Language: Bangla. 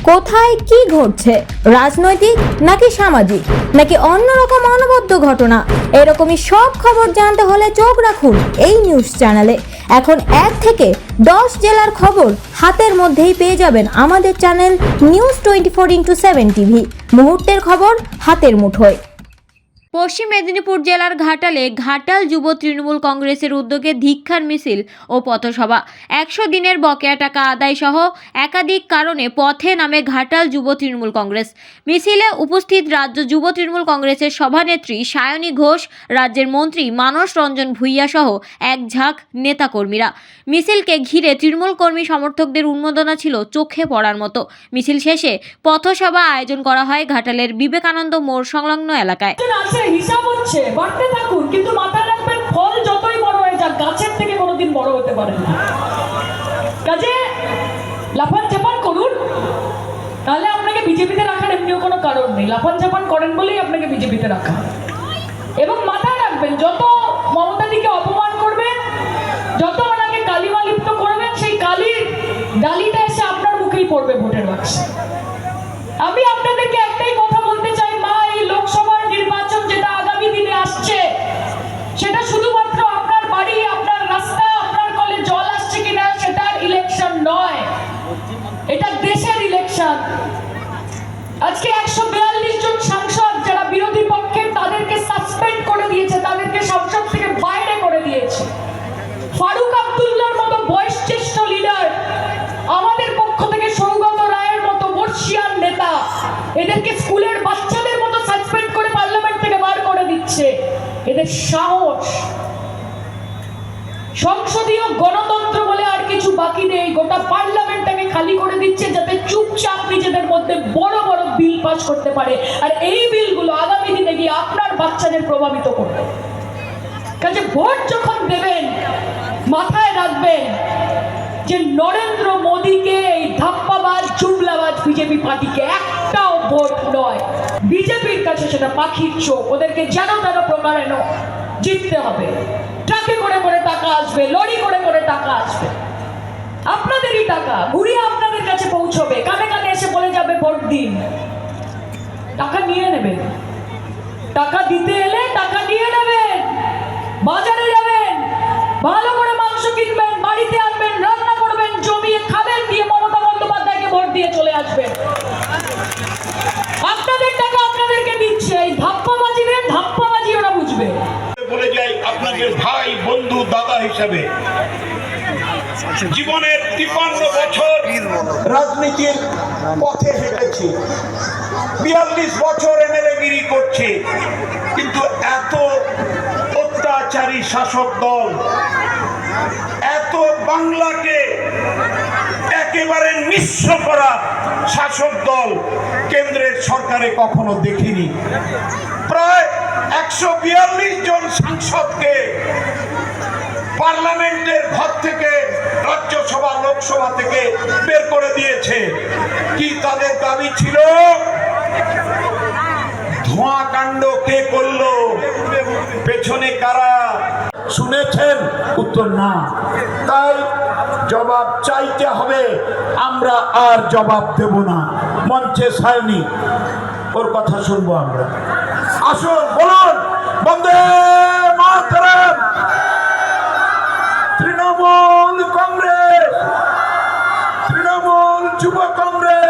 কোথায় কি ঘটছে, রাজনৈতিক নাকি সামাজিক নাকি অন্যরকম অনবদ্য ঘটনা, এরকমই সব খবর জানতে হলে চোখ রাখুন এই নিউজ চ্যানেলে। এখন 1 থেকে 10 জেলার খবর হাতের মধ্যেই পেয়ে যাবেন আমাদের চ্যানেল নিউজ 24x7 টিভি। মুহূর্তের খবর হাতের মুঠোয়। পশ্চিম মেদিনীপুর জেলার ঘাটালে ঘাটাল যুব তৃণমূল কংগ্রেসের উদ্যোগে ধিক্ষার মিছিল ও পথসভা। 100 দিনের বকেয়া টাকা আদায় সহ একাধিক কারণে পথে নামে ঘাটাল যুব তৃণমূল কংগ্রেস। মিছিলে উপস্থিত রাজ্য যুব তৃণমূল কংগ্রেসের সভানেত্রী সায়নী ঘোষ, রাজ্যের মন্ত্রী মানস রঞ্জন ভূঁইয়া সহ এক ঝাঁক নেতাকর্মীরা। মিছিলকে ঘিরে তৃণমূল কর্মী সমর্থকদের উন্মাদনা ছিল চোখে পড়ার মতো। মিছিল শেষে পথসভা আয়োজন করা হয় ঘাটালের বিবেকানন্দ মোড় সংলগ্ন এলাকায়। হিসাব হচ্ছে বাড়তে থাকুন, কিন্তু মাথায় রাখবেন ফল যতই বড় হয়ে যাক গাছের থেকে কোনোদিন বড় হতে পারে না। কাজে লাফান চাপান করুন, তাহলে আপনাকে বিজেপিতে রাখার এমনিও কোনো কারণ নেই। লাফান চাপান করেন বলেই আপনাকে বিজেপিতে রাখা। এবং মাথায় রাখবেন, যত মমতাদিকে অপমান করবেন, যত ওনাকে কালিমা লিপ্ত করবেন, সেই কালির ডালিটা এসে আপনার মুখেই পড়বে ভোটের বাক্সে। আমি আপনাদেরকে একটাই কথা বলতে চাই, মা, এই লোকসভার নির্বাচন যেটা আগামী দিনে আসছে, সেটা শুধুমাত্র আপনার বাড়ি, আপনার রাস্তা, আপনার কলে জল আসছে কিনা সেটার ইলেকশন নয়, এটা দেশের ইলেকশন। আজকে 142 জন সাংসদ যারা বিরোধী পক্ষের, তাদেরকে সাসপেন্ড করে দিয়েছে, তাদেরকে সংসদ থেকে বাইরে করে দিয়েছে। ফারুক আব্দুল্লাহর মতো বয়োজ্যেষ্ঠ লিডার, আমাদের পক্ষ থেকে সৌগত রায়ের মতো বর্ষিয়ান নেতা, এদেরকে স্কুলের বাচ্চাদের মতো সাসপেন্ড করে পার্লামেন্ট থেকে বার করে দিচ্ছে। এদের সাহস! সংসদীয় গণতন্ত্র বলে আর কিছু বাকি নেই, গোটা পার্লামেন্টটাকে খালি করে দিচ্ছে যাতে চুপচাপ নিজেদের মধ্যে বড় বড় বিল পাস করতে পারে, আর এই বিলগুলো আগামী দিনে গিয়ে আপনার বাচ্চাদের প্রভাবিত করবে। কাজে ভোট যখন দেবেন, মাথায় রাখবেন যে নরেন্দ্র মোদীকে, এই ধাপ্পাবাজ জুমলাবাজ বিজেপি পার্টিকে একটাও ভোট নয়। বিজেপির কাছে সেটা পাখির চোখ, ওদেরকে যেন তেন প্রকারে জিততে হবে। ট্রাকে করে করে টাকা আসবে, লরি করে করে টাকা আসবে, আপনাদেরই টাকা ঘুরিয়ে আপনাদের কাছে পৌঁছবে, কানে কানে এসে বলে যাবে ভোট দিন। টাকা নিয়ে নেবেন, টাকা দিতে এলে টাকা নিয়ে নেবেন, বাজারে যাবেন, ভালো করে মাংস কিনবেন, বাড়িতে আনবেন, রান্না করবেন, জমিয়ে খাবেন, দিয়ে মমতা বন্দ্যোপাধ্যায়কে ভোট দিয়ে চলে আসবেন। আপনাদের টাকা আপনাদেরকে দিচ্ছে, এই ধাপ্পাবাজি ওরা বুঝবে। বলে যাই আপনাদের ভাই, বন্ধু, দাদা হিসাবে জীবনের 53 বছর রাজনীতির পথে হেঁটেছি, 42 বছর এমএলএগিরি করছি, কিন্তু এত অত্যাচারী শাসক দল, এত বাংলাকে একেবারে নিঃস্ব করা শাসক দল কেন্দ্রের সরকারে কখনো দেখিনি। প্রায় 142 জন সাংসদকে পার্লামেন্টের ঘর থেকে, রাজ্যসভা লোকসভা থেকে বের করে দিয়েছে। কি তাদের দাবি ছিল? ধোঁয়া কাণ্ড কে করলো, পেছনে কারা? শুনেছেন? উত্তর না। তাই জবাব চাইতে হবে, আমরা আর জবাব দেব না। মঞ্চে সায়নী, ওর কথা শুনবো আমরা। আসুন, বলুন বন্দে মাতরম। তৃণমূল কংগ্রেস, তৃণমূল যুব কংগ্রেস।